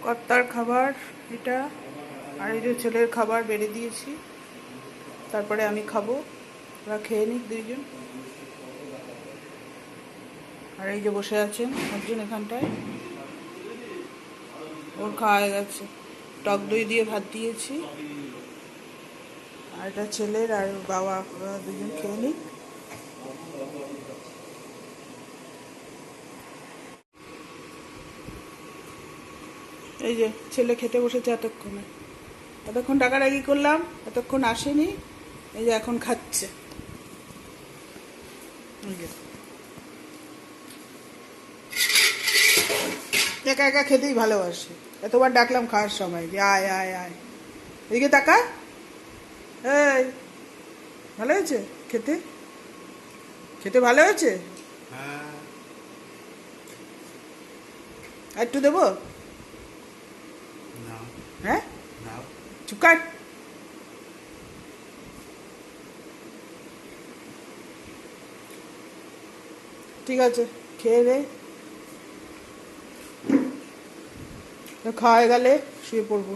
কর্তার খাবার এটা, আর এই যে ছেলের খাবার বেড়ে দিয়েছি, তারপরে আমি খাবো। ওরা খেয়ে নিক দুইজন। আর এই যে বসে আছেন একজন এখানটায়, ওর খাওয়া হয়ে গেছে। টক দই দিয়ে ভাত দিয়েছি। আর এটা ছেলের, আর বাবা দুজন খেয়ে নিক। এই যে ছেলে খেতে বসেছে এতক্ষণ ডাকাডাকি করলাম, এতক্ষণ আসেনি, এই যে এখন খাচ্ছে। এই যে একা একা খেতেই ভালোবাসে। এতবার ডাকলাম খাওয়ার সময় যে আয় আয় আয়, এদিকে তাকা। এই ভালো হয়েছে খেতে? খেতে ভালো হয়েছে? আর একটু দেবো? হ্যাঁ, চুপ কর। ঠিক আছে, খেয়ে নে। খাওয়া গেলে শুয়ে পড়বো।